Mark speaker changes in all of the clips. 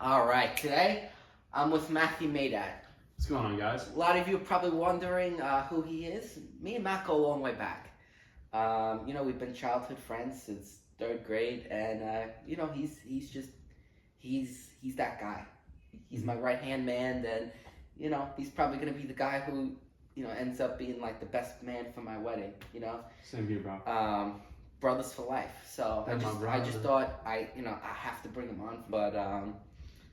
Speaker 1: All right, today I'm with Matthew Maidat.
Speaker 2: What's going on, guys?
Speaker 1: A lot of you are probably wondering who he is. Me and Matt go a long way back. We've been childhood friends since third grade, and he's that guy. He's my right hand man, and he's probably gonna be the guy who ends up being like the best man for my wedding.
Speaker 2: Same here, bro.
Speaker 1: Brothers for life. So I just thought I have to bring him on, but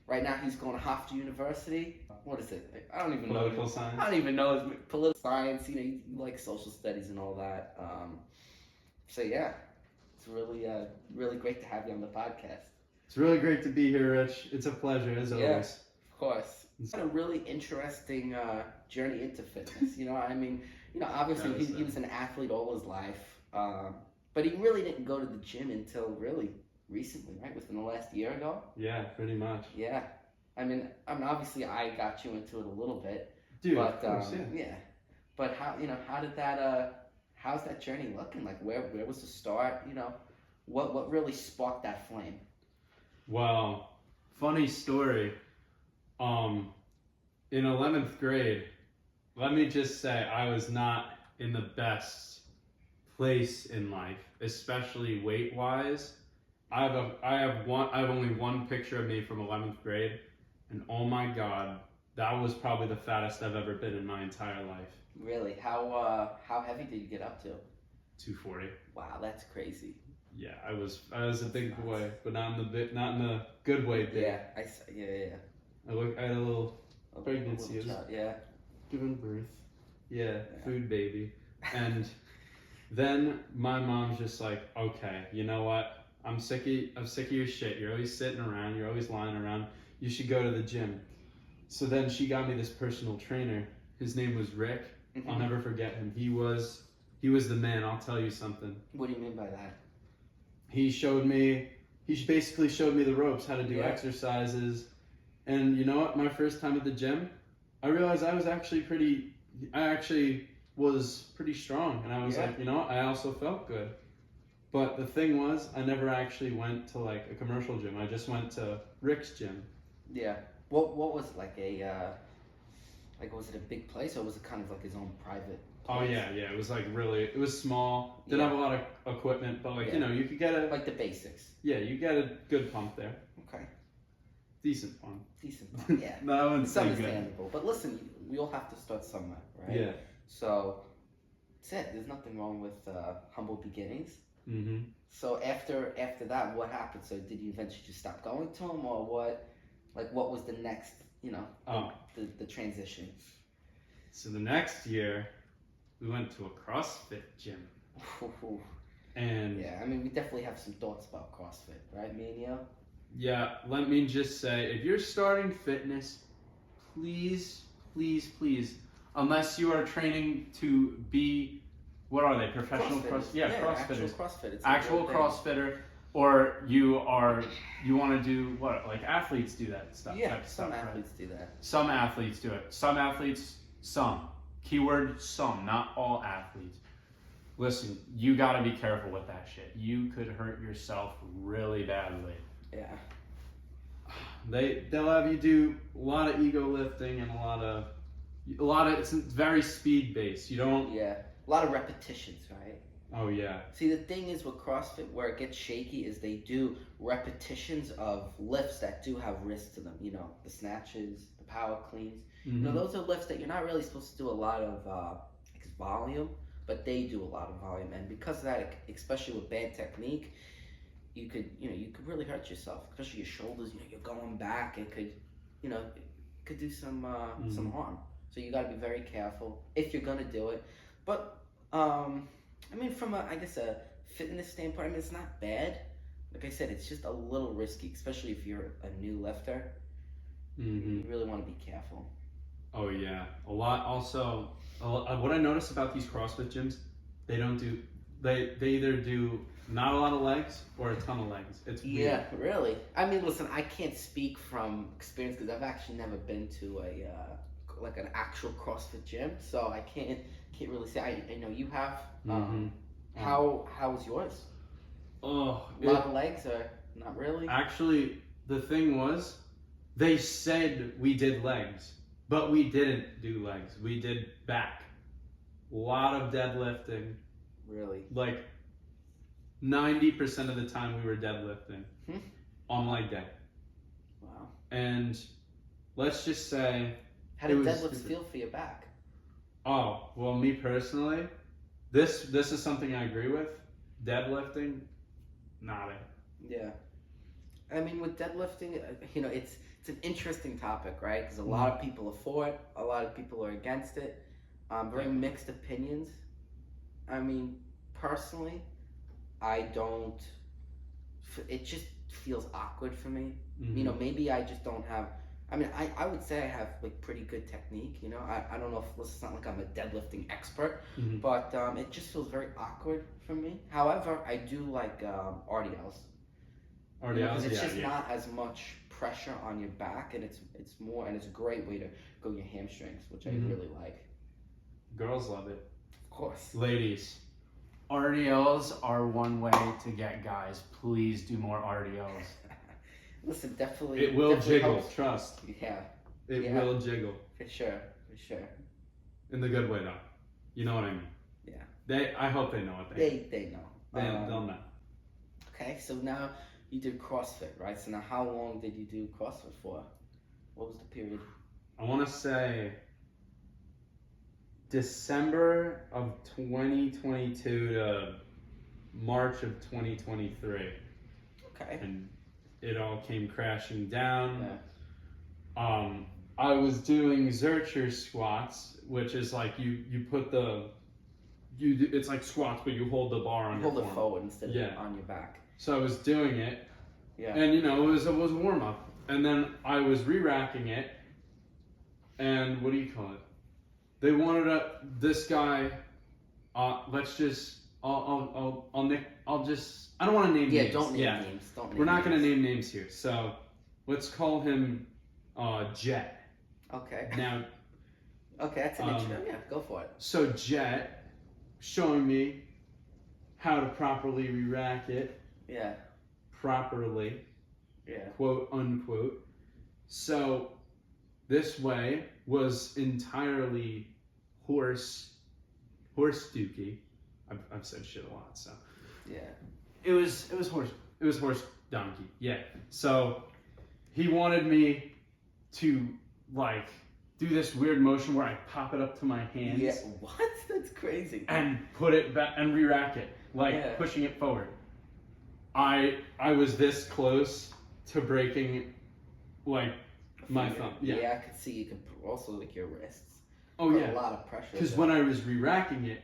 Speaker 1: right now he's going to Hofstra University. What is it? I don't even know.
Speaker 2: Political science.
Speaker 1: I don't even know his political science. He likes social studies and all that. So yeah, it's really great to have you on the podcast.
Speaker 2: It's really great to be here, Rich. It's a pleasure as always.
Speaker 1: Yes, of course. It's had a really interesting journey into fitness. Obviously he was an athlete all his life, but he really didn't go to the gym until really recently, right? Within the last year ago.
Speaker 2: Yeah, pretty much.
Speaker 1: Yeah, I mean, obviously I got you into it a little bit,
Speaker 2: dude.
Speaker 1: But
Speaker 2: of course,
Speaker 1: yeah. But how did that? How's that journey looking? Like, where was the start? What really sparked that flame?
Speaker 2: Well, funny story. In 11th grade, let me just say I was not in the best place in life, especially weight wise. I have only one picture of me from 11th grade, and oh my god, that was probably the fattest I've ever been in my entire life.
Speaker 1: Really? How heavy did you get up to?
Speaker 2: 240.
Speaker 1: Wow, that's crazy.
Speaker 2: Yeah, I was a big boy, but not in the good way big.
Speaker 1: Yeah,
Speaker 2: I had a little pregnancy.
Speaker 1: Yeah.
Speaker 2: Giving birth. Yeah, food baby. And then my mom's just like, okay, you know what? I'm sick of your shit. You're always sitting around. You're always lying around. You should go to the gym. So then she got me this personal trainer. His name was Rick.
Speaker 1: Mm-hmm.
Speaker 2: I'll never forget him. He was the man. I'll tell you something.
Speaker 1: What do you mean by that?
Speaker 2: He basically showed me the ropes, how to do exercises. And you know what? My first time at the gym, I realized I actually was pretty strong. And I was like, I also felt good. But the thing was, I never actually went to like a commercial gym. I just went to Rick's gym.
Speaker 1: Yeah. What was it, was it a big place, or was it kind of like his own private place?
Speaker 2: Oh yeah. It was it was small. Didn't have a lot of equipment, but you could get
Speaker 1: like the basics.
Speaker 2: Yeah, you get a good pump there.
Speaker 1: Okay.
Speaker 2: Decent pump.
Speaker 1: Yeah.
Speaker 2: No, I wouldn't
Speaker 1: it's
Speaker 2: say
Speaker 1: understandable.
Speaker 2: good.
Speaker 1: But listen, we all have to start somewhere, right?
Speaker 2: Yeah.
Speaker 1: So that's it. There's nothing wrong with humble beginnings.
Speaker 2: Mm-hmm.
Speaker 1: So after that, what happened? So did you eventually just stop going to him, or what? Like, what was the next? The transition.
Speaker 2: So the next year, we went to a CrossFit gym. And
Speaker 1: yeah, I mean, we definitely have some thoughts about CrossFit, right, me and you?
Speaker 2: Yeah, let me just say, if you're starting fitness, please, unless you are training to be, what are they, professional CrossFitters?
Speaker 1: Actual CrossFit. It's
Speaker 2: actual CrossFitter, or you want to do what, like athletes do that stuff.
Speaker 1: Yeah, some athletes do that.
Speaker 2: Some athletes do it. Some. Keyword some, not all athletes. Listen, you gotta be careful with that shit. You could hurt yourself really badly.
Speaker 1: Yeah.
Speaker 2: They'll have you do a lot of ego lifting and a lot of it's very speed based. You don't.
Speaker 1: Yeah. A lot of repetitions, right?
Speaker 2: Oh yeah.
Speaker 1: See, the thing is with CrossFit, where it gets shaky is they do repetitions of lifts that do have risk to them. The snatches, the power cleans.
Speaker 2: Mm-hmm.
Speaker 1: Those are lifts that you're not really supposed to do a lot of volume, but they do a lot of volume, and because of that, especially with bad technique, you could really hurt yourself, especially your shoulders. You're going back. It could do some harm. So you got to be very careful if you're gonna do it. But from a fitness standpoint, it's not bad. Like I said, it's just a little risky, especially if you're a new lifter.
Speaker 2: Mm-hmm.
Speaker 1: You really want to be careful.
Speaker 2: Oh yeah, a lot. Also, what I noticed about these CrossFit gyms, they either do not a lot of legs or a ton of legs. It's weird.
Speaker 1: Yeah, really. I mean, listen, I can't speak from experience because I've actually never been to an actual CrossFit gym, so I can't really say. I know you have. How was yours?
Speaker 2: Oh,
Speaker 1: a lot of legs or not really?
Speaker 2: Actually, the thing was, they said we did legs, but we didn't do legs. We did back. A lot of deadlifting.
Speaker 1: Really?
Speaker 2: Like 90% of the time we were deadlifting on leg day.
Speaker 1: Wow.
Speaker 2: And let's just say,
Speaker 1: how did deadlifts feel for your back?
Speaker 2: Oh, well, me personally, this is something I agree with. Deadlifting, not it.
Speaker 1: Yeah. I mean, with deadlifting, it's an interesting topic, right? Because a lot of people are for it, a lot of people are against it. Very mixed opinions. I mean, personally, I don't. It just feels awkward for me. Maybe I just don't have. I mean, I would say I have like pretty good technique. I don't know if it's not like I'm a deadlifting expert, but it just feels very awkward for me. However, I do like RDLs. Because it's just not as much pressure on your back, and it's more, and it's a great way to go your hamstrings, which I really like.
Speaker 2: Girls love it.
Speaker 1: Of course.
Speaker 2: Ladies.
Speaker 3: RDLs are one way to get guys. Please do more RDLs.
Speaker 1: Listen, definitely.
Speaker 2: It will jiggle,
Speaker 1: helps.
Speaker 2: trust.
Speaker 1: Yeah.
Speaker 2: It will jiggle.
Speaker 1: For sure.
Speaker 2: In the good way, though. You know what I mean?
Speaker 1: Yeah.
Speaker 2: I hope they know what they know.
Speaker 1: They know.
Speaker 2: They'll know.
Speaker 1: Okay, so now you did CrossFit, right? So now how long did you do CrossFit for? What was the period?
Speaker 2: I want to say December of 2022 to March of 2023.
Speaker 1: Okay.
Speaker 2: And it all came crashing down.
Speaker 1: Yeah.
Speaker 2: I was doing Zercher squats, which is like you put it's like squats, but you hold the bar on your
Speaker 1: hold it
Speaker 2: form.
Speaker 1: forward instead of on your back.
Speaker 2: So I was doing it,
Speaker 1: Yeah.
Speaker 2: and it was a warm up, and then I was re-racking it, and what do you call it? They wanted this guy. Let's just I don't want to name names.
Speaker 1: Yeah, don't name names.
Speaker 2: We're not going to name names here. So let's call him Jet.
Speaker 1: Okay.
Speaker 2: Now.
Speaker 1: Okay, that's an intro. Yeah, go for it.
Speaker 2: So Jet showing me how to properly re-rack it.
Speaker 1: Yeah.
Speaker 2: Properly.
Speaker 1: Yeah.
Speaker 2: Quote unquote. So this way was entirely horse dookie. I've said shit a lot, so.
Speaker 1: Yeah.
Speaker 2: It was horse donkey. Yeah. So he wanted me to like do this weird motion where I pop it up to my hands.
Speaker 1: Yeah. What? That's crazy.
Speaker 2: And put it back and re-rack it, like pushing it forward. I was this close to breaking like my thumb. Yeah.
Speaker 1: I could see you could also like your wrists.
Speaker 2: Oh yeah.
Speaker 1: A lot of pressure.
Speaker 2: Because when I was re-racking it,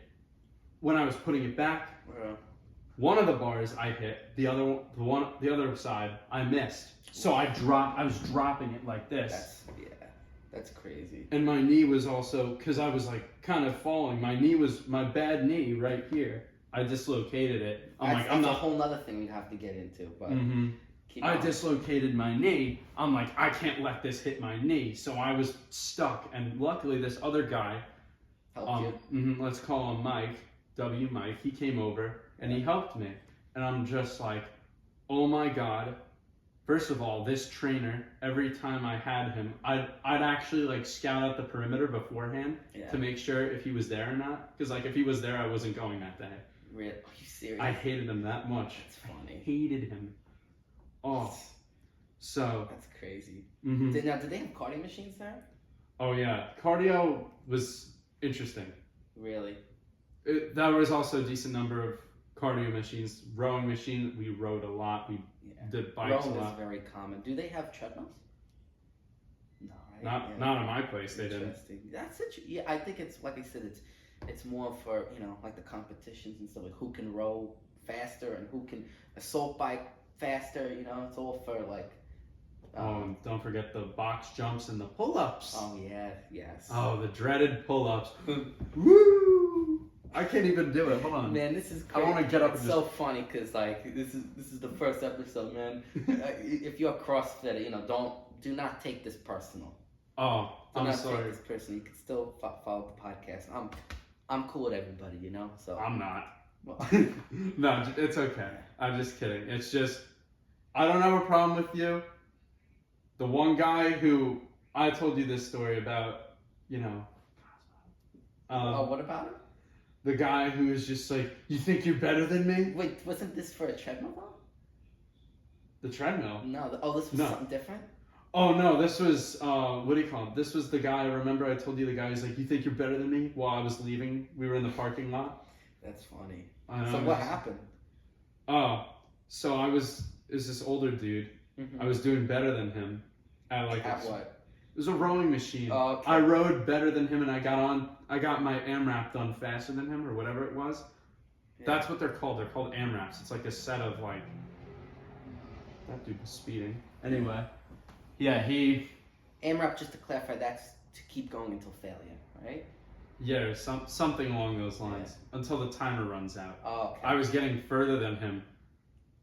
Speaker 2: when I was putting it back, one of the bars I hit, the other side I missed. So I was dropping it like this.
Speaker 1: That's crazy.
Speaker 2: And my knee was also, because I was like kind of falling. My bad knee right here. I dislocated it.
Speaker 1: That's a whole nother thing we'd have to get into, but
Speaker 2: I dislocated my knee. I'm like, I can't let this hit my knee. So I was stuck, and luckily this other guy,
Speaker 1: helped you.
Speaker 2: Let's call him Mike, Mike, he came over and he helped me. And I'm just like, oh my God. First of all, this trainer, every time I had him, I'd actually like scout out the perimeter beforehand to make sure if he was there or not. Because like if he was there, I wasn't going that day.
Speaker 1: Really? Are you serious?
Speaker 2: I hated him that much.
Speaker 1: That's funny.
Speaker 2: Hated him. Oh. So.
Speaker 1: That's crazy.
Speaker 2: Mm-hmm.
Speaker 1: Now, did they have cardio machines there?
Speaker 2: Oh yeah, cardio was interesting.
Speaker 1: Really?
Speaker 2: That was also a decent number of cardio machines. Rowing machine, we rowed a lot. We did bikes
Speaker 1: Rowing
Speaker 2: a lot.
Speaker 1: is very common. Do they have treadmills? No, right?
Speaker 2: Not in my place. They didn't.
Speaker 1: That's it. Yeah, I think it's like I said. It's more for like the competitions and stuff. Like who can row faster and who can assault bike faster. It's all for like.
Speaker 2: And don't forget the box jumps and the pull-ups.
Speaker 1: Oh yeah, yes.
Speaker 2: Oh, the dreaded pull-ups. Woo! I can't even do it. Hold on.
Speaker 1: Man, this is crazy.
Speaker 2: I want to get up.
Speaker 1: It's so funny because like this is the first episode, man. If you're a CrossFitter, do not take this personal.
Speaker 2: Oh, I'm sorry.
Speaker 1: Do not take this personal. You can still follow the podcast. I'm cool with everybody, So
Speaker 2: I'm not.
Speaker 1: Well.
Speaker 2: No, it's okay. I'm just kidding. It's just I don't have a problem with you. the one guy who I told you this story about, you know.
Speaker 1: What about him?
Speaker 2: The guy who is just like, you think you're better than me?
Speaker 1: Wait, wasn't this for a treadmill though?
Speaker 2: The treadmill.
Speaker 1: No. This was something different.
Speaker 2: Oh no, this was what do you call it? This was the guy. Remember, I told you the guy was like, "You think you're better than me?" While I was leaving, we were in the parking lot.
Speaker 1: That's funny.
Speaker 2: I know,
Speaker 1: So what happened?
Speaker 2: Oh, so is this older dude.
Speaker 1: Mm-hmm.
Speaker 2: I was doing better than him at
Speaker 1: What?
Speaker 2: It was a rowing machine.
Speaker 1: Oh, okay.
Speaker 2: I rowed better than him, and I got my AMRAP done faster than him, or whatever it was.
Speaker 1: Yeah.
Speaker 2: That's what they're called. They're called AMRAPs. It's like a set of like. That dude was speeding. Anyway.
Speaker 3: Yeah, he.
Speaker 1: AMRAP, just to clarify, that's to keep going until failure, right?
Speaker 2: Yeah, something along those lines. Until the timer runs out.
Speaker 1: Oh, okay.
Speaker 2: I was getting further than him.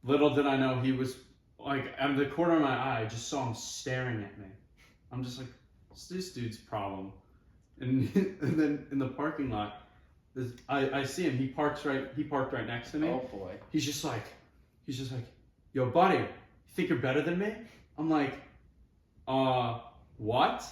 Speaker 2: Little did I know he was like out of the corner of my eye. I just saw him staring at me. I'm just like, what's this dude's problem? And then in the parking lot, I see him. He parked right next to me.
Speaker 1: Oh boy.
Speaker 2: He's just like, yo, buddy, you think you're better than me? I'm like, what?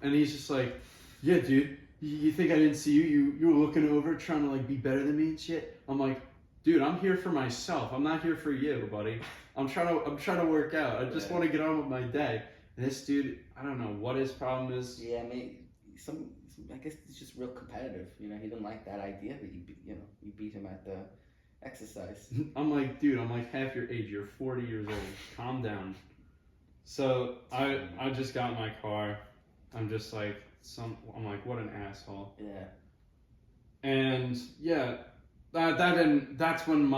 Speaker 2: And he's just like, yeah, dude, you think I didn't see you? You were looking over trying to like be better than me and shit. I'm like, dude, I'm here for myself. I'm not here for you, buddy. I'm trying to work out. I just want to get on with my day. And this dude, I don't know what his problem is.
Speaker 1: Yeah, I guess he's just real competitive. You know, he didn't like that idea that you beat him at the exercise.
Speaker 2: I'm like, dude, I'm like half your age. You're 40 years old. Calm down. So I just got in my car. I'm just like I'm like, what an asshole.
Speaker 1: Yeah.
Speaker 2: And yeah, that's when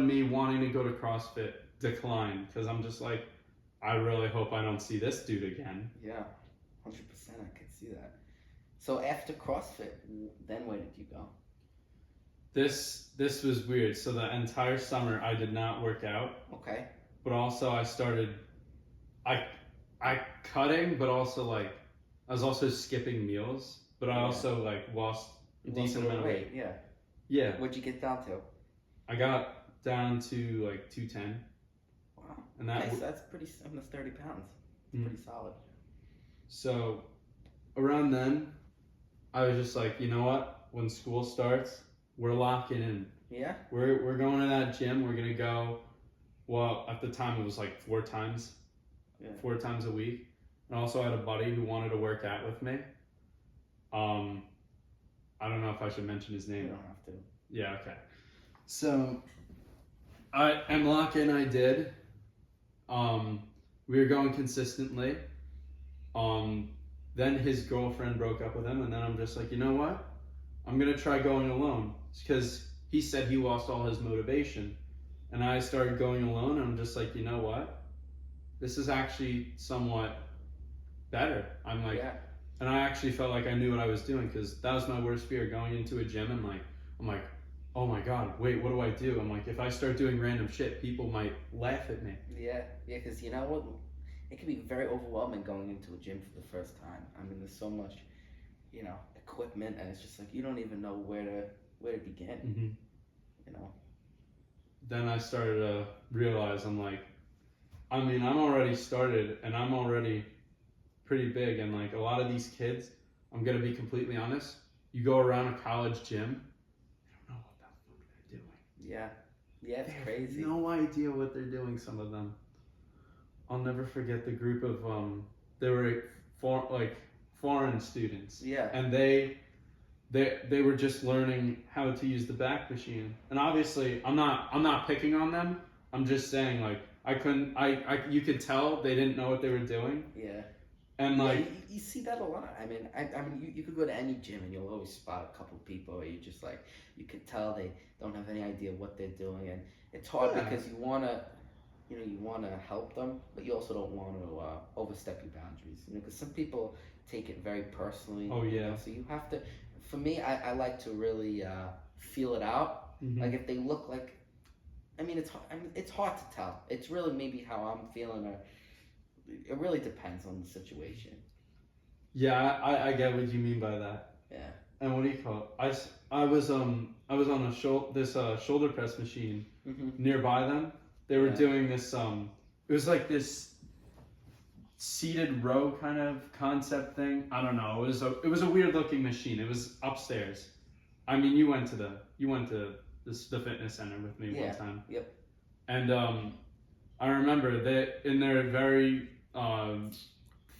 Speaker 2: me wanting to go to CrossFit declined, because I'm just like, I really hope I don't see this dude again.
Speaker 1: Yeah, 100%. I could see that. So after CrossFit, then where did you go?
Speaker 2: This was weird. So the entire summer I did not work out.
Speaker 1: Okay.
Speaker 2: But also I started, I cutting, but also like I was also skipping meals. But I also like lost a decent amount of weight.
Speaker 1: Yeah.
Speaker 2: Yeah.
Speaker 1: What'd you get down to?
Speaker 2: I got down to like 210.
Speaker 1: Wow.
Speaker 2: And that
Speaker 1: so that's pretty. Almost 30 pounds.
Speaker 2: Mhm.
Speaker 1: Pretty solid.
Speaker 2: So around then, I was just like, you know what? When school starts, we're locking in.
Speaker 1: Yeah.
Speaker 2: We're going to that gym. We're gonna go. Well, at the time it was like 4 times.
Speaker 1: Yeah.
Speaker 2: 4 times a week. And also I had a buddy who wanted to work out with me. I don't know if I should mention his
Speaker 1: You
Speaker 2: name.
Speaker 1: don't have to.
Speaker 2: Yeah, okay. So and lock in I did. We were going consistently. Then his girlfriend broke up with him, and then I'm just like, you know what? I'm gonna try going alone, because he said he lost all his motivation, and I started going alone. And I'm just like, you know what? This is actually somewhat better. I'm like,
Speaker 1: Yeah.
Speaker 2: and I actually felt like I knew what I was doing, because that was my worst fear, going into a gym and like, I'm like, oh my god, wait, what do I do? I'm like, if I start doing random shit, people might laugh at me.
Speaker 1: Yeah, because you know what? It can be very overwhelming going into a gym for the first time. I mean, there's so much, equipment, and it's just like you don't even know where to begin.
Speaker 2: Mm-hmm.
Speaker 1: You know.
Speaker 2: Then I started to realize, I'm like, I mean, I'm already started, and I'm already pretty big, and like a lot of these kids, I'm gonna be completely honest, you go around a college gym, they don't know what the fuck they're doing.
Speaker 1: Yeah, it's
Speaker 2: They
Speaker 1: crazy.
Speaker 2: have no idea what they're doing, some of them. I'll never forget the group of they were foreign students.
Speaker 1: Yeah.
Speaker 2: And they were just learning how to use the back machine. And obviously I'm not picking on them. I'm just saying, like, you could tell they didn't know what they were doing.
Speaker 1: Yeah.
Speaker 2: And like,
Speaker 1: yeah, you see that a lot. I mean, you could go to any gym and you'll always spot a couple people where you just like, you could tell they don't have any idea what they're doing, and it's hard because you wanna help them, but you also don't want to overstep your boundaries. Because some people take it very personally.
Speaker 2: Oh yeah.
Speaker 1: So you have to. For me, I like to really feel it out.
Speaker 2: Mm-hmm.
Speaker 1: Like if they look like, it's hard to tell. It's really maybe how I'm feeling, or it really depends on the situation.
Speaker 2: Yeah, I get what you mean by that.
Speaker 1: Yeah.
Speaker 2: And what do you call it? I was on a shoulder press machine
Speaker 1: Mm-hmm.
Speaker 2: nearby them. They were doing this. It was like this seated row kind of concept thing. I don't know. It was a weird looking machine. It was upstairs. I mean, you went to the fitness center with me
Speaker 1: Yeah.
Speaker 2: one time.
Speaker 1: Yep.
Speaker 2: And I remember that in their very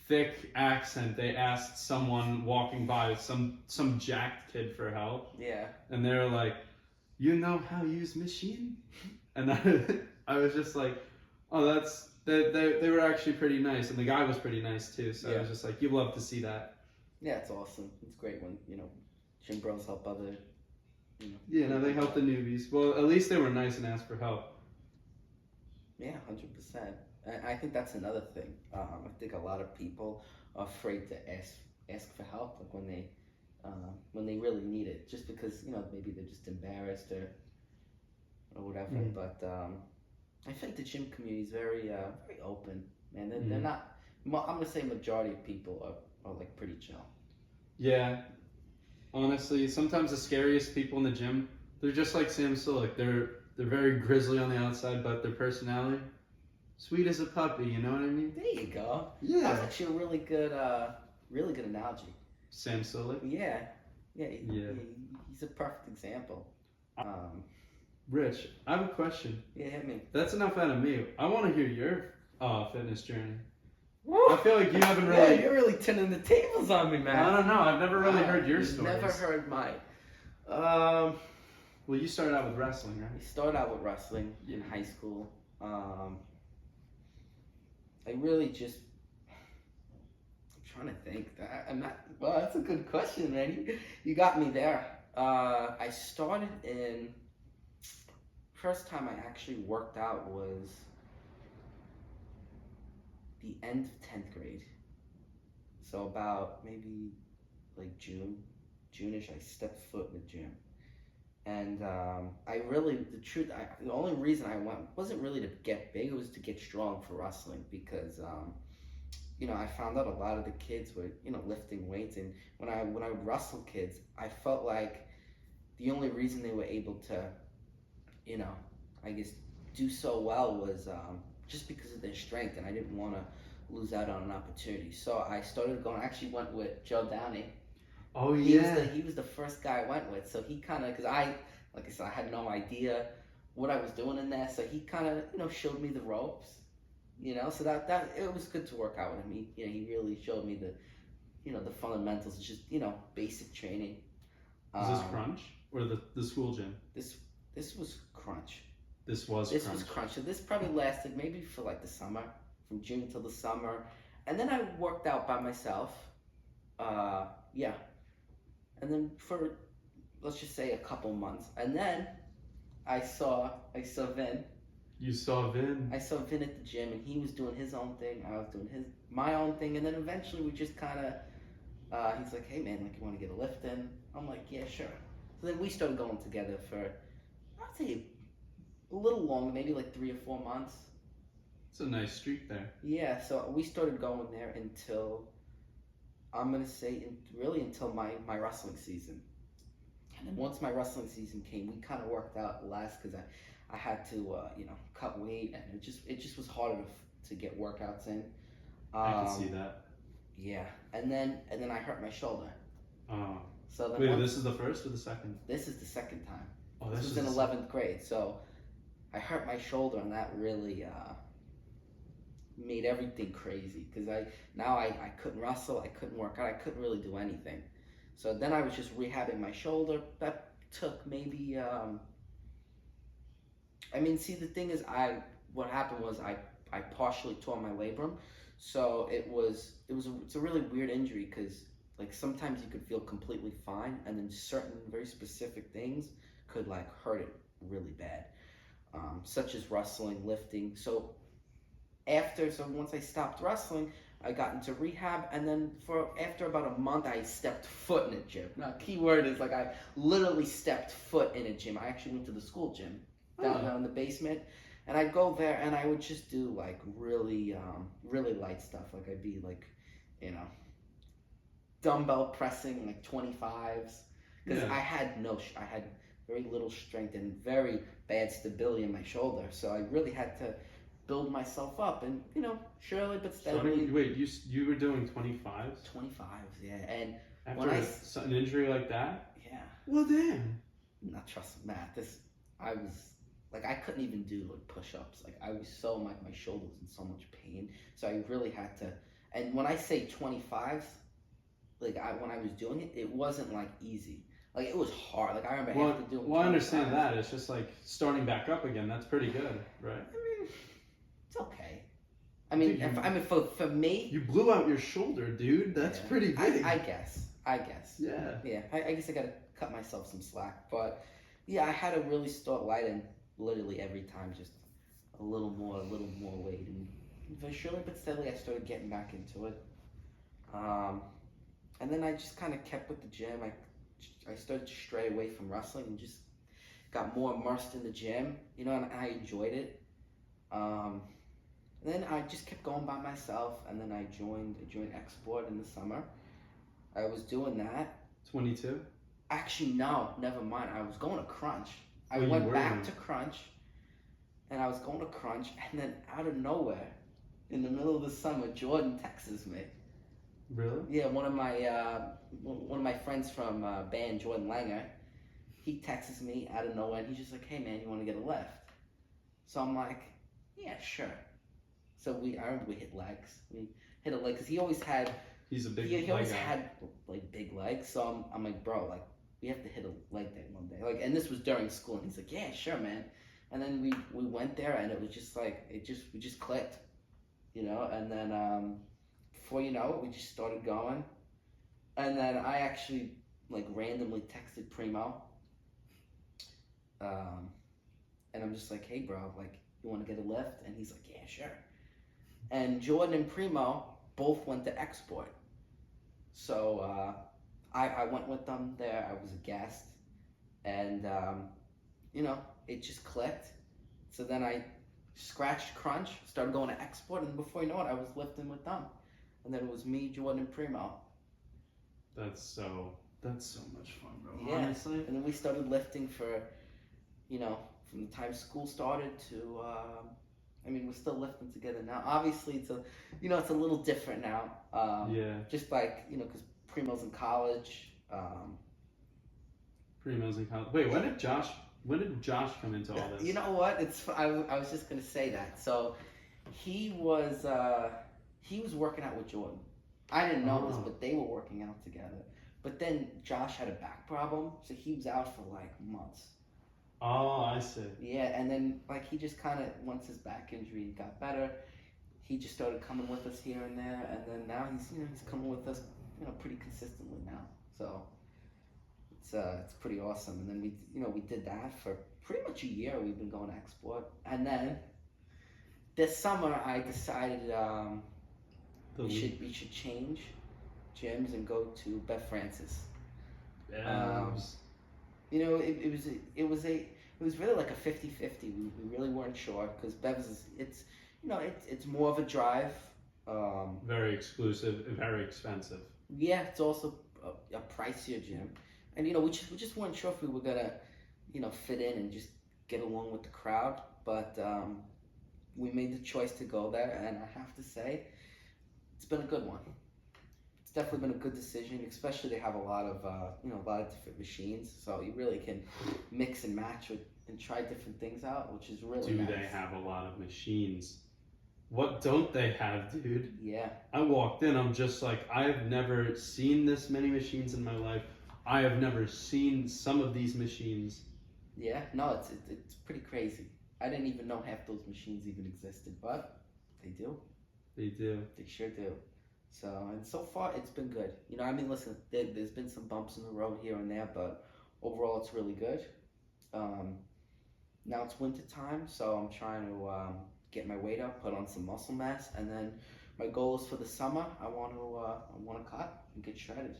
Speaker 2: thick accent, they asked someone walking by, some jacked kid, for help.
Speaker 1: Yeah.
Speaker 2: And they were like, "You know how to use machine?" And I was just like, "Oh, that's." They were actually pretty nice, and the guy was pretty nice too. So I was just like, "You love to see that."
Speaker 1: Yeah, it's awesome. It's great when gym bros help other.
Speaker 2: Yeah, no, they help the newbies. Well, at least they were nice and asked for help.
Speaker 1: Yeah, 100%. And I think that's another thing. I think a lot of people are afraid to ask for help, like when they really need it, just because maybe they're just embarrassed or whatever.
Speaker 2: Mm.
Speaker 1: But I think the gym community is very very open, man. They're not. I'm gonna say majority of people are like pretty chill.
Speaker 2: Yeah, honestly, sometimes the scariest people in the gym, they're just like Sam Sulek. They're very grizzly on the outside, but their personality, sweet as a puppy. You know what I mean?
Speaker 1: There you go.
Speaker 2: Yeah.
Speaker 1: That's actually a really good analogy.
Speaker 2: Sam Sulek.
Speaker 1: Yeah.
Speaker 2: Yeah.
Speaker 1: He's a perfect example.
Speaker 2: Rich, I have a question.
Speaker 1: Yeah, hit me.
Speaker 2: That's enough out of me. I want to hear your fitness journey.
Speaker 1: Woo!
Speaker 2: I feel like you haven't
Speaker 1: Yeah,
Speaker 2: really.
Speaker 1: you're really turning the tables on me, man.
Speaker 2: I don't know. I've never really heard your
Speaker 1: You've
Speaker 2: stories.
Speaker 1: Never heard mine.
Speaker 2: Well, you started out with wrestling, right?
Speaker 1: I started out with wrestling in high school. I really just. I'm trying to think. I'm not. Well, that's a good question, man. You got me there. I started in. First time I actually worked out was the end of 10th grade. So about maybe like June-ish, I stepped foot in the gym. And the only reason I went wasn't really to get big, it was to get strong for wrestling because, I found out a lot of the kids were, lifting weights. And when I would wrestle kids, I felt like the only reason they were able to, I guess, do so well was just because of their strength, and I didn't want to lose out on an opportunity. So I started going. I actually went with Joe Downey.
Speaker 2: Oh
Speaker 1: He
Speaker 2: yeah.
Speaker 1: was the first guy I went with. So he kind of, because like I said, I had no idea what I was doing in there. So he kind of, showed me the ropes. So that it was good to work out with him. He really showed me the fundamentals, just basic training.
Speaker 2: Was this Crunch or the school gym?
Speaker 1: This was Crunch.
Speaker 2: This was
Speaker 1: Crunch. So this probably lasted maybe for like the summer, from June till the summer, and then I worked out by myself. And then for, let's just say, a couple months, and then I saw Vin.
Speaker 2: You saw Vin.
Speaker 1: I saw Vin at the gym, and he was doing his own thing. I was doing my own thing, and then eventually we just kind of. He's like, "Hey man, like, you want to get a lift in?" I'm like, "Yeah, sure." So then we started going together for, I'd say, a little longer, maybe like 3 or 4 months.
Speaker 2: It's a nice streak there.
Speaker 1: Yeah, so we started going there until, I'm going to say, really until my wrestling season. And then once my wrestling season came, we kind of worked out less because I had to, cut weight, and it just was harder to get workouts in.
Speaker 2: I can see that.
Speaker 1: Yeah, and then I hurt my shoulder.
Speaker 2: Oh.
Speaker 1: So then
Speaker 2: Wait, this is the first or the second?
Speaker 1: This is the second time.
Speaker 2: Oh,
Speaker 1: this was in 11th grade. So I hurt my shoulder, and that really made everything crazy because I couldn't wrestle, I couldn't work out, I couldn't really do anything. So then I was just rehabbing my shoulder. That took maybe. The thing is, what happened was I partially tore my labrum, so it's a really weird injury because, like, sometimes you could feel completely fine, and then certain very specific things could, like, hurt it really bad, such as wrestling, lifting. So once I stopped wrestling, I got into rehab, and then after about a month, I stepped foot in a gym. Now, key word is, like, I literally stepped foot in a gym. I actually went to the school gym down in the basement, and I'd go there, and I would just do, like, really, really light stuff. Like, I'd be, like, dumbbell pressing, like, 25s, because I had very little strength and very bad stability in my shoulder, so I really had to build myself up, and surely but steadily.
Speaker 2: Wait, you were doing 25s?
Speaker 1: 25s, yeah, and
Speaker 2: After an injury like that?
Speaker 1: yeah.
Speaker 2: Well, damn.
Speaker 1: Not trust Matt. I was like, I couldn't even do like push-ups. Like, I was so my shoulder was in so much pain, so I really had to. And when I say 25s, like when I was doing it, it wasn't like easy. Like, it was hard. Like, I remember having to do.
Speaker 2: Well, I understand that. It's just like starting back up again. That's pretty good, right?
Speaker 1: I mean, it's okay. I mean, for me,
Speaker 2: you blew out your shoulder, dude. That's pretty big.
Speaker 1: I guess.
Speaker 2: Yeah.
Speaker 1: Yeah. I guess I gotta cut myself some slack, but yeah, I had to really start lighting literally every time, just a little more weight, and surely but steadily, I started getting back into it. And then I just kind of kept with the gym. I started to stray away from wrestling and just got more immersed in the gym, and I enjoyed it. And then I just kept going by myself, and then I joined Export in the summer. I was doing that.
Speaker 2: 22?
Speaker 1: Actually, no, never mind. I was going to Crunch. I
Speaker 2: Oh,
Speaker 1: went back to Crunch, and I was going to Crunch, and then out of nowhere, in the middle of the summer, Jordan texts me.
Speaker 2: Really?
Speaker 1: Yeah, one of my friends from band, Jordan Langer, he texts me out of nowhere, and he's just like, "Hey man, you want to get a lift?" So I'm like, "Yeah, sure." So I remember we hit legs. We hit a leg because he always had.
Speaker 2: He's a big.
Speaker 1: He always had like big legs. So I'm like, bro, like we have to hit a leg day one day. Like, and this was during school, and he's like, "Yeah, sure, man." And then we went there, and it was just like we just clicked, And then before you know it, we just started going. And then I actually like randomly texted Primo. And I'm just like, "Hey, bro, like you want to get a lift?" And he's like, "Yeah, sure." And Jordan and Primo both went to Export. So I went with them there. I was a guest. And, it just clicked. So then I scratched Crunch, started going to Export, and before you know it, I was lifting with them. And then it was me, Jordan, and Primo.
Speaker 2: That's so much fun, bro.
Speaker 1: Yeah.
Speaker 2: Honestly.
Speaker 1: And then we started lifting for, from the time school started to, we're still lifting together now. Obviously, it's a little different now.
Speaker 2: Yeah.
Speaker 1: Just like, because Primo's in college.
Speaker 2: Primo's in college. Wait, when did Josh come into all this?
Speaker 1: You know what? I was just gonna say that. So he was working out with Jordan. I didn't know this, but they were working out together. But then Josh had a back problem, so he was out for like months.
Speaker 2: Oh, I see.
Speaker 1: Yeah, and then like he just kind of, once his back injury got better, he just started coming with us here and there, and then now he's coming with us pretty consistently now. So it's pretty awesome. And then we did that for pretty much a year. We've been going to Export, and then this summer I decided we should change gyms and go to Bev Francis. It was really like a 50-50. We really weren't sure because Bev's it's more of a drive.
Speaker 2: Very exclusive and very expensive.
Speaker 1: Yeah, it's also a pricier gym, and we just weren't sure if we were gonna fit in and just get along with the crowd. But we made the choice to go there, and I have to say, it's been a good one. It's definitely been a good decision, especially they have a lot of different machines, so you really can mix and match and try different things out, which is really nice.
Speaker 2: Do they have a lot of machines? What don't they have, dude?
Speaker 1: Yeah.
Speaker 2: I walked in, I'm just like, I have never seen this many machines in my life. I have never seen some of these machines.
Speaker 1: Yeah, no, it's pretty crazy. I didn't even know half those machines even existed, but they do.
Speaker 2: They do.
Speaker 1: They sure do. So far it's been good. Listen, there's been some bumps in the road here and there, but overall it's really good. Now it's winter time, so I'm trying to get my weight up, put on some muscle mass, and then my goal is for the summer. I want to cut and get shredded.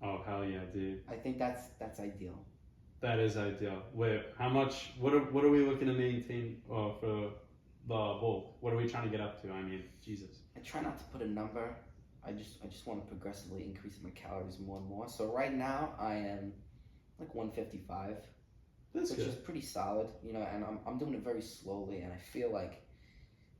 Speaker 2: Oh hell yeah, dude!
Speaker 1: I think that's ideal.
Speaker 2: That is ideal. Wait, how much? What are we looking to maintain for the bulk? What are we trying to get up to? I mean, Jesus.
Speaker 1: I try not to put a number. I just want to progressively increase my calories more and more. So right now I am like 155,
Speaker 2: That's
Speaker 1: which
Speaker 2: good.
Speaker 1: is pretty solid, and I'm doing it very slowly, and I feel like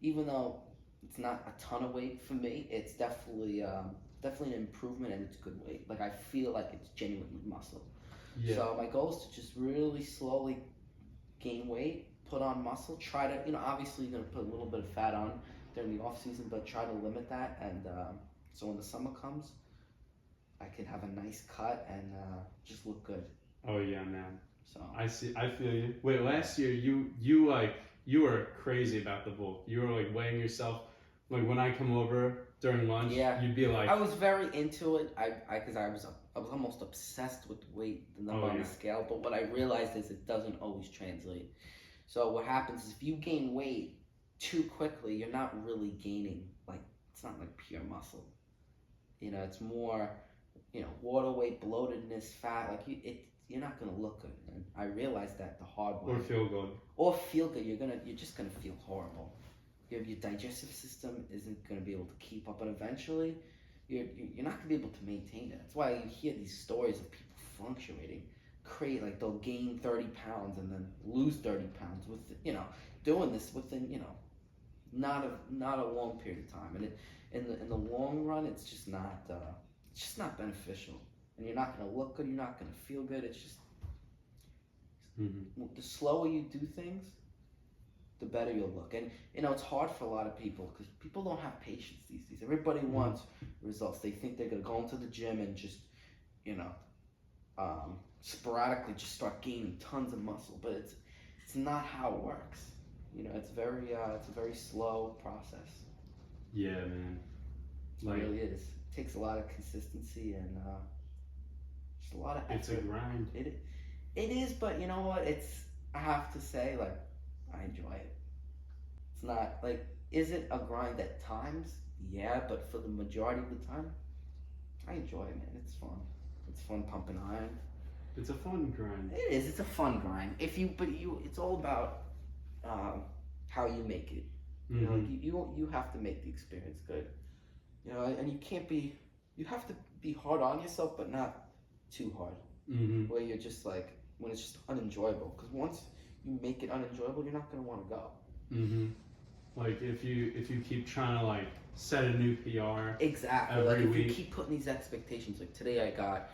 Speaker 1: even though it's not a ton of weight for me, it's definitely an improvement and it's good weight. Like I feel like it's genuinely muscle.
Speaker 2: Yeah.
Speaker 1: So my goal is to just really slowly gain weight, put on muscle, try to, obviously you're gonna put a little bit of fat on during the off season, but try to limit that. And so when the summer comes, I can have a nice cut and just look good.
Speaker 2: Oh yeah, man.
Speaker 1: So
Speaker 2: I see. I feel you. Wait, last year you were crazy about the bulk. You were like weighing yourself. Like when I come over during lunch,
Speaker 1: Yeah.
Speaker 2: you'd be like,
Speaker 1: I was very into it. Because I was almost obsessed with weight, the number on the scale. But what I realized is it doesn't always translate. So what happens is if you gain weight too quickly, you're not really gaining, like, it's not like pure muscle. It's more, water weight, bloatedness, fat. Like you're not gonna look good. And I realized that the hard way.
Speaker 2: or feel good.
Speaker 1: Or feel good. You're just gonna feel horrible. Your digestive system isn't gonna be able to keep up, and eventually, you're not gonna be able to maintain it. That's why you hear these stories of people fluctuating, like they'll gain 30 pounds and then lose 30 pounds with doing this within not a long period of time, and in the long run, it's just not beneficial, and you're not gonna look good. You're not gonna feel good. It's just the slower you do things, the better you'll look. And it's hard for a lot of people because people don't have patience these days. Everybody wants results. They think they're gonna go into the gym and just sporadically just start gaining tons of muscle, but it's not how it works. It's a very slow process.
Speaker 2: Yeah, man.
Speaker 1: It really is. It takes a lot of consistency and just a lot of effort.
Speaker 2: It's a grind.
Speaker 1: It is, but you know what? I have to say, like, I enjoy it. It's not like, is it a grind at times? Yeah, but for the majority of the time, I enjoy it, man. It's fun. It's fun pumping iron.
Speaker 2: It's a fun grind.
Speaker 1: It is. It's a fun grind. It's all about how you make it. You have to make the experience good. And you can't be. You have to be hard on yourself, but not too hard. Where you're just like when it's just unenjoyable. Because once you make it unenjoyable, you're not gonna want to go.
Speaker 2: Like if you keep trying to like set a new PR.
Speaker 1: Exactly.
Speaker 2: Every
Speaker 1: like if
Speaker 2: week.
Speaker 1: you keep putting these expectations, like today I got.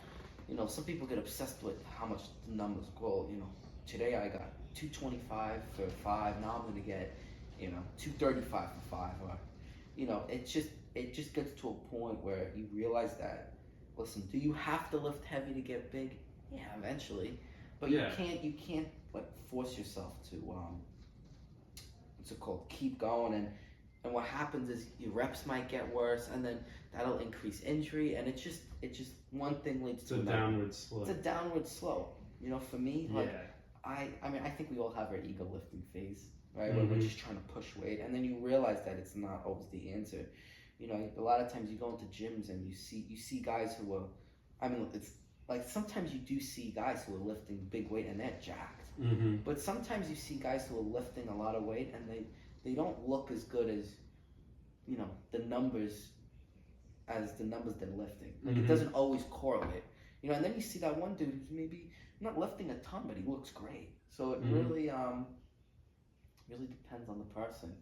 Speaker 1: Some people get obsessed with how much the numbers go. Today I got 225 for 5. Now I'm gonna get, 235 for 5. Or, it just gets to a point where you realize that. Listen, do you have to lift heavy to get big? Yeah, eventually. But you can't like force yourself to what's it called? Keep going, and what happens is your reps might get worse, and then that'll increase injury, and it's just one thing leads to another.
Speaker 2: Downward slope.
Speaker 1: It's a downward slope. For me, like I think we all have our ego lifting phase, right? Where we're just trying to push weight, and then you realize that it's not always the answer. A lot of times you go into gyms and you see guys who are, it's like sometimes you do see guys who are lifting big weight and they're jacked. But sometimes you see guys who are lifting a lot of weight and they don't look as good as, the numbers they're lifting. Like it doesn't always correlate. And then you see that one dude who's maybe not lifting a ton, but he looks great. So it really depends on the person.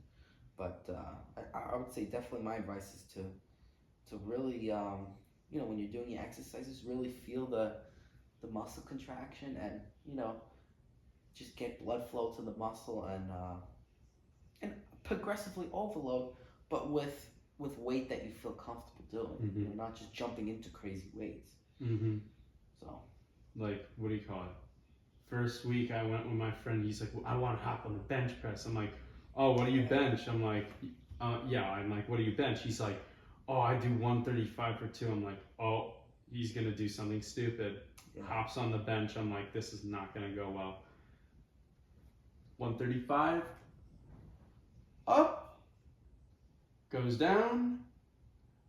Speaker 1: But I would say definitely my advice is to really, when you're doing your exercises, really feel the muscle contraction and, just get blood flow to the muscle and progressively overload, but with weight that you feel comfortable doing. Not just jumping into crazy weights. So.
Speaker 2: Like, what do you call it? First week I went with my friend. He's like, well, I want to hop on the bench press. I'm like, oh, what do you bench? I'm like, yeah. I'm like, what do you bench? He's like, oh, I do 135 for 2. I'm like, oh, he's gonna do something stupid. Hops on the bench. I'm like, this is not gonna go well. 135, up, goes down,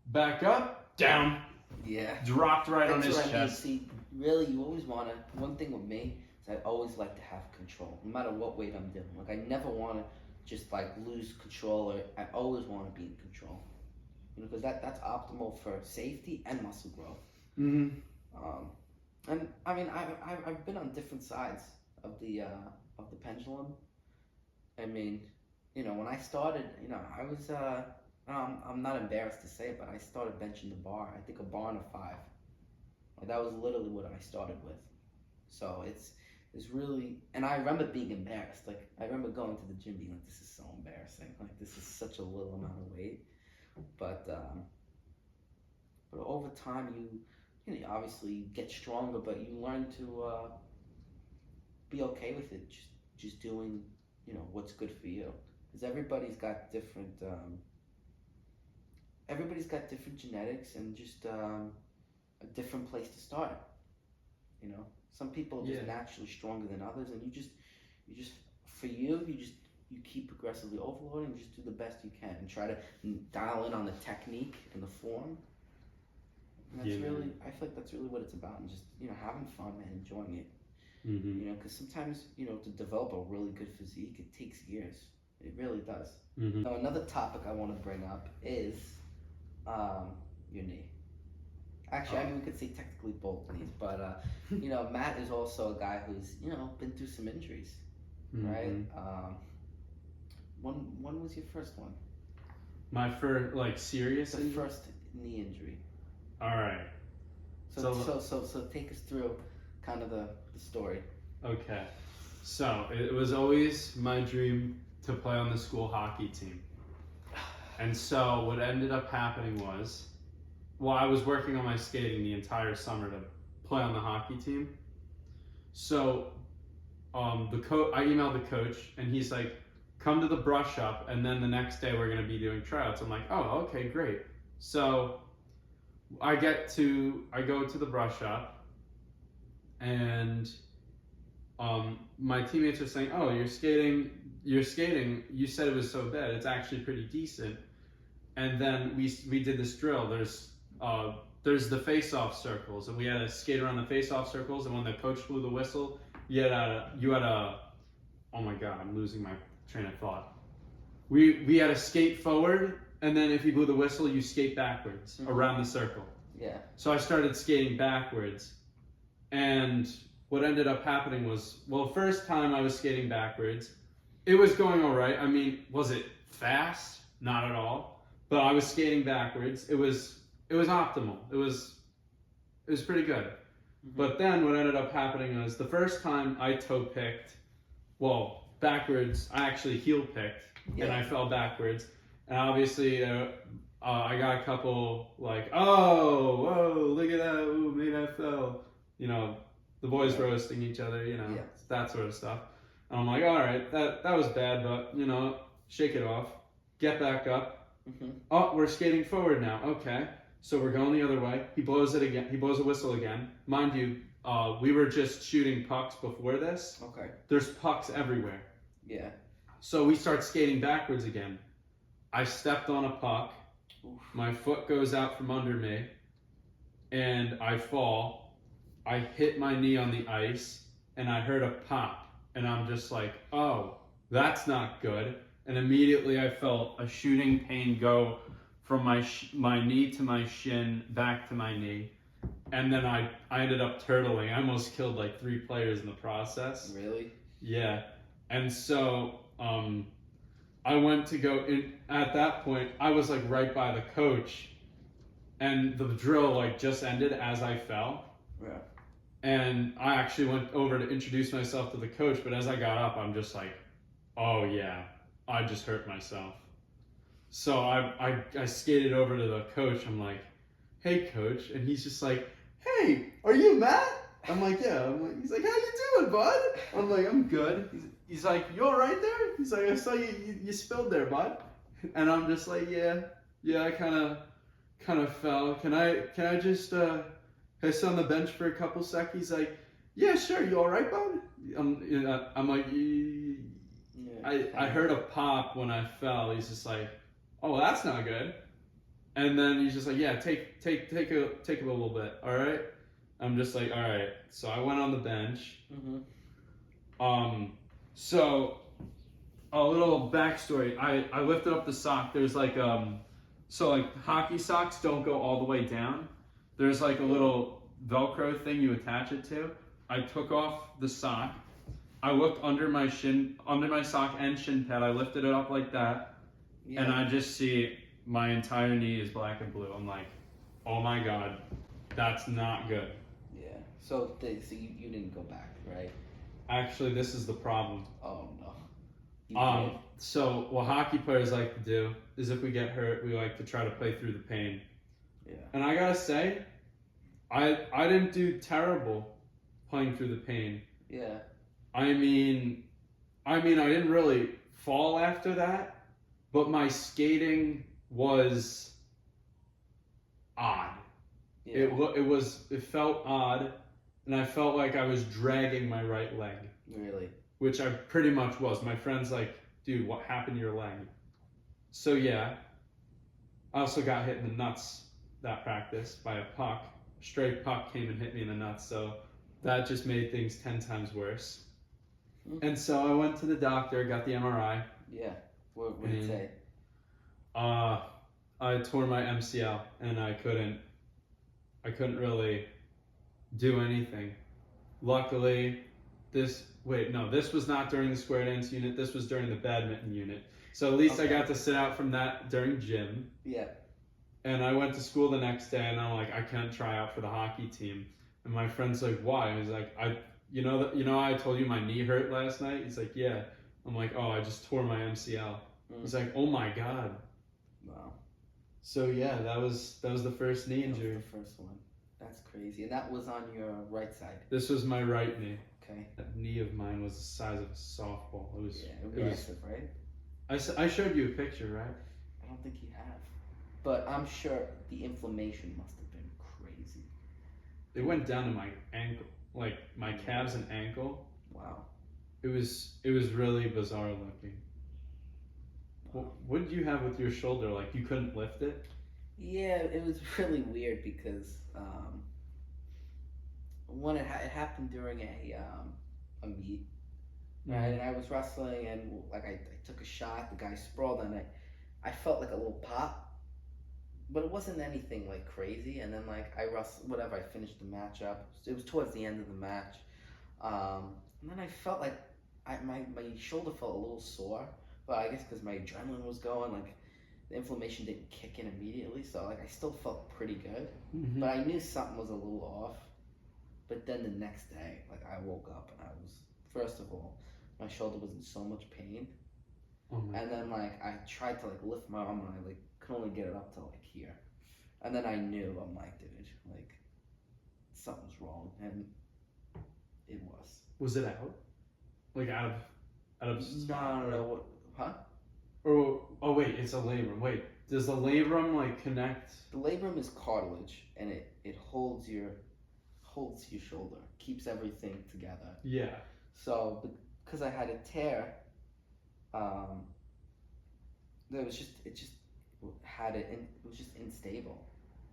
Speaker 2: back up, down.
Speaker 1: Yeah.
Speaker 2: Dropped right on his
Speaker 1: That's what
Speaker 2: chest.
Speaker 1: I mean. See, really, you always want to. One thing with me is I always like to have control, no matter what weight I'm doing. Like I never want to just like lose control, or I always want to be in control. Because that's optimal for safety and muscle growth. And I mean, I've been on different sides of the pendulum. I mean, when I started, I was, I'm not embarrassed to say it, but I started benching the bar. I think a bar and a 5. Like, that was literally what I started with. So it's really, and I remember being embarrassed. Like, I remember going to the gym being like, this is so embarrassing. Like, this is such a little amount of weight. But over time, you obviously get stronger, but you learn to be okay with it. Just doing, what's good for you. Because everybody's got different genetics and just a different place to start. Some people are just naturally stronger than others, and you keep progressively overloading. Just do the best you can and try to dial in on the technique and the form. And I feel like that's really what it's about, and just having fun and enjoying it.
Speaker 2: Mm-hmm.
Speaker 1: Because sometimes to develop a really good physique, it takes years. It really does.
Speaker 2: Mm-hmm.
Speaker 1: Now, another topic I want to bring up is your knee. Actually, I mean, we could say technically both knees, but Matt is also a guy who's been through some injuries, right? When was your first one?
Speaker 2: My first, serious
Speaker 1: The first knee injury.
Speaker 2: All right.
Speaker 1: So take us through kind of the story.
Speaker 2: Okay. So it was always my dream to play on the school hockey team. And so what ended up happening was, I was working on my skating the entire summer to play on the hockey team. So I emailed the coach, and he's like, come to the brush up, and then the next day we're going to be doing tryouts. I'm like, oh, okay, great. So I go to the brush up, and my teammates are saying, oh, you're skating, you said it was so bad, it's actually pretty decent. And then we did this drill. There's the face-off circles, and we had to skate around the face-off circles, and when the coach blew the whistle, you had a oh my god, I'm losing my train of thought. We had to skate forward, and then if you blew the whistle, you skate backwards around the circle.
Speaker 1: Yeah.
Speaker 2: So I started skating backwards, and what ended up happening was, first time I was skating backwards, it was going all right. I mean, was it fast? Not at all. But I was skating backwards. It was optimal. It was pretty good. Mm-hmm. But then what ended up happening was, the first time I toe picked, backwards, I actually heel picked, and I fell backwards. And obviously, I got a couple like, oh, whoa, look at that, ooh, Maidat fell. The boys roasting each other, that sort of stuff. And I'm like, all right, that was bad, but shake it off, get back up. Mm-hmm. Oh, we're skating forward now. Okay, so we're going the other way. He blows it again. He blows a whistle again. Mind you, we were just shooting pucks before this.
Speaker 1: Okay.
Speaker 2: There's pucks everywhere.
Speaker 1: Yeah.
Speaker 2: So we start skating backwards again. I stepped on a puck. Oof. My foot goes out from under me, and I fall. I hit my knee on the ice, and I heard a pop, and I'm just like, oh, that's not good. And immediately I felt a shooting pain go from my knee to my shin, back to my knee. And then I ended up turtling. I almost killed like 3 players in the process.
Speaker 1: Really?
Speaker 2: Yeah. And so I went to go in. At that point, I was like right by the coach. And the drill like just ended as I fell.
Speaker 1: Yeah.
Speaker 2: And I actually went over to introduce myself to the coach. But as I got up, I'm just like, oh yeah, I just hurt myself. So I skated over to the coach. I'm like, hey coach. And he's just like, hey, are you Matt? I'm like, yeah. He's like, how you doing, bud? I'm like, I'm good. He's like, you all right there? He's like, I saw you spilled there, bud. And I'm just like, yeah, I kind of fell. Can I just can I sit on the bench for a couple seconds? He's like, yeah, sure. You all right, bud? I'm like, I heard a pop when I fell. He's just like, oh, that's not good. And then he's just like, yeah, take a little bit, all right? I'm just like, all right. So I went on the bench. Mm-hmm. So a little backstory. I lifted up the sock. There's like so like hockey socks don't go all the way down. There's like a little Velcro thing you attach it to. I took off the sock, I looked under my sock and shin pad. I lifted it up like that,
Speaker 1: Yeah.
Speaker 2: and I just see my entire knee is black and blue. I'm like, oh my god, that's not good.
Speaker 1: Yeah. So you didn't go back, right?
Speaker 2: Actually, this is the problem.
Speaker 1: Oh no. You did.
Speaker 2: So what hockey players like to do is if we get hurt, we like to try to play through the pain.
Speaker 1: Yeah.
Speaker 2: And I gotta say, I didn't do terrible playing through the pain.
Speaker 1: Yeah.
Speaker 2: I mean, I didn't really fall after that, but my skating was odd.
Speaker 1: Yeah.
Speaker 2: It felt odd, and I felt like I was dragging my right leg,
Speaker 1: Really.
Speaker 2: which I pretty much was. My friend's like, dude, what happened to your leg? So yeah, I also got hit in the nuts that practice by a puck. A stray puck came and hit me in the nuts, so that just made things 10 times worse. And so I went to the doctor, got the MRI.
Speaker 1: Yeah. What did it say?
Speaker 2: I tore my MCL, and I couldn't really do anything. Luckily, this was not during the square dance unit. This was during the badminton unit. So at least I got to sit out from that during gym.
Speaker 1: Yeah.
Speaker 2: And I went to school the next day, and I'm like, I can't try out for the hockey team. And my friend's like, why? He's like, I told you my knee hurt last night. He's like, yeah. I'm like, oh, I just tore my MCL. He's like, oh my god.
Speaker 1: Wow.
Speaker 2: So yeah, that was the first knee injury.
Speaker 1: That was the first one. That's crazy. And that was on your right side.
Speaker 2: This was my right knee.
Speaker 1: Okay.
Speaker 2: That knee of mine was the size of a softball. It was.
Speaker 1: Yeah, massive, right?
Speaker 2: I showed you a picture, right?
Speaker 1: I don't think you have. But I'm sure the inflammation must have been crazy.
Speaker 2: It went down to my ankle, like my calves and ankle.
Speaker 1: Wow.
Speaker 2: It was really bizarre looking. What did you have with your shoulder? Like you couldn't lift it?
Speaker 1: Yeah, it was really weird because when it happened during a meet, right? And I was wrestling, and like I took a shot. The guy sprawled, and I felt like a little pop, but it wasn't anything like crazy. And then like I wrestled, whatever. I finished the match up. It was towards the end of the match, and then I felt like my shoulder felt a little sore. But I guess because my adrenaline was going, like the inflammation didn't kick in immediately, so like I still felt pretty good. But I knew something was a little off. But then the next day, like I woke up and I was, first of all, my shoulder was in so much pain. And then like I tried to like lift my arm and I like could only get it up to like here. And then I knew, I'm like, dude, like something's wrong, and it was.
Speaker 2: Was it out? Like out of
Speaker 1: No. Huh?
Speaker 2: Or oh wait, it's a labrum. Wait, does the labrum like connect?
Speaker 1: The labrum is cartilage, and it holds your shoulder, keeps everything together.
Speaker 2: Yeah.
Speaker 1: So because I had a tear, it was just unstable.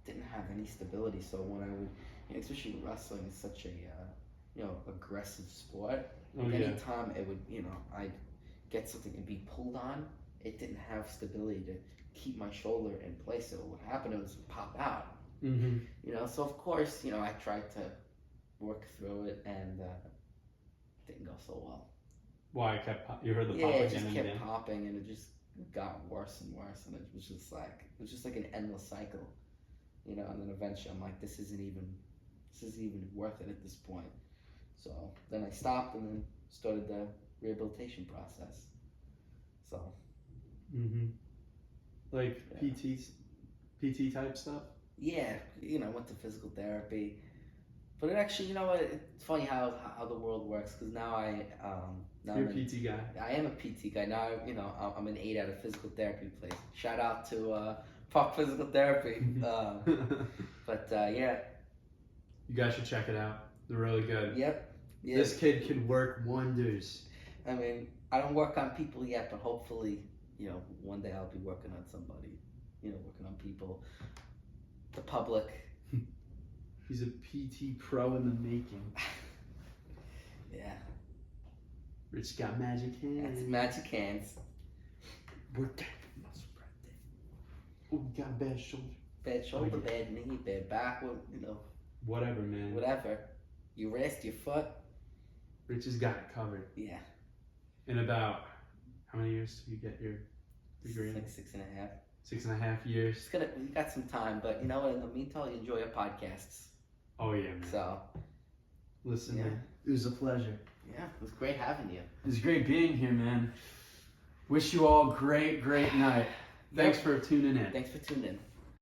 Speaker 1: It didn't have any stability. So when I would, especially wrestling is such a aggressive sport. Anytime it would, I'd get something and be pulled on, it didn't have stability to keep my shoulder in place. So what happened, it was pop out. So of course, I tried to work through it, and it didn't go so well.
Speaker 2: Why? You heard the popping?
Speaker 1: Yeah, it just kept popping, and it just got worse and worse, and it was just like an endless cycle, and then eventually I'm like, this isn't even worth it at this point. So then I stopped and then started the rehabilitation process. So.
Speaker 2: Like PT type stuff.
Speaker 1: Yeah, went to physical therapy, but it actually, it's funny how the world works, because now
Speaker 2: You're a PT guy.
Speaker 1: I am a PT guy now. I'm an 8 at a physical therapy place. Shout out to Park Physical Therapy. But yeah.
Speaker 2: You guys should check it out. They're really good.
Speaker 1: Yep. Yeah.
Speaker 2: This kid can work wonders.
Speaker 1: I mean, I don't work on people yet, but hopefully, one day I'll be working on somebody. Working on people, the public.
Speaker 2: He's a PT pro in the making.
Speaker 1: Yeah.
Speaker 2: Rich got magic hands.
Speaker 1: That's magic hands.
Speaker 2: Work that muscle right there. Oh, you got a bad shoulder.
Speaker 1: Bad shoulder, bad knee, bad back,
Speaker 2: Whatever, man.
Speaker 1: Whatever. Your wrist, your foot.
Speaker 2: Rich has got it covered.
Speaker 1: Yeah.
Speaker 2: In about, how many years do you get your degree?
Speaker 1: It's like 6.5.
Speaker 2: 6.5 years.
Speaker 1: We got some time, but you know what? In the meantime, you enjoy our podcasts.
Speaker 2: Oh yeah, man.
Speaker 1: So,
Speaker 2: Listen,
Speaker 1: yeah.
Speaker 2: man, it was a pleasure.
Speaker 1: Yeah, it was great having you.
Speaker 3: It was great being here, man. Wish you all a great night.
Speaker 2: Thanks for tuning in.
Speaker 1: Thanks for tuning in.